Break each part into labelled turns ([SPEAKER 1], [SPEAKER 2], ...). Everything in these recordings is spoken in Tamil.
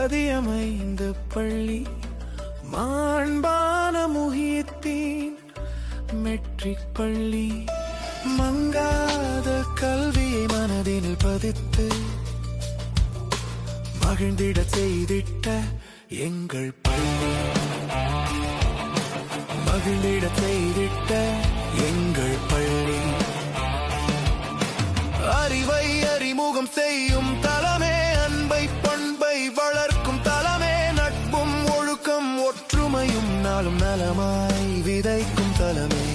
[SPEAKER 1] பதியமைந்த பள்ளி மாண்பான முகியத்தின் மெட்ரிக் பள்ளி மங்காத கல்வியை மனதில் பதித்து மகிழ்ந்திட செய்திட்ட எங்கள் பள்ளி மகிழ்ந்திட செய்திட்ட எங்கள் பள்ளி அறிவை அறிமுகம் செய்யும் தலமே அன்பை பண்பை வளர்க்கும் தலமே நட்பும் ஒழுக்கம் ஒற்றுமையும் நாளும் நலமாய் விதைக்கும் தலமே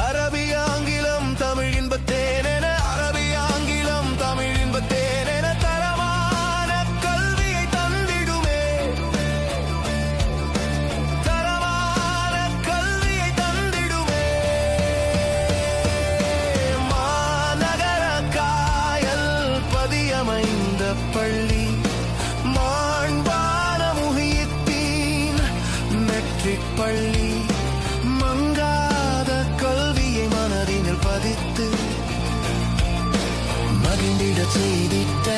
[SPEAKER 1] அரபி ஆங்கிலம் தமிழ் இன்பத்தேனென அரபி ஆங்கிலம் தமிழ் இன்பத்தேனென தரமான கல்வியை தந்திடுமே தரமான கல்வியை தந்திடுமே மாநகர காயல் பதியமைந்த பள்ளி மாண்பான முகியத்தின் மெட்ரிக் பள்ளி மங்காத கல்வியை மனதினில் பதித்து மகிழ்ந்திட செய்திட்ட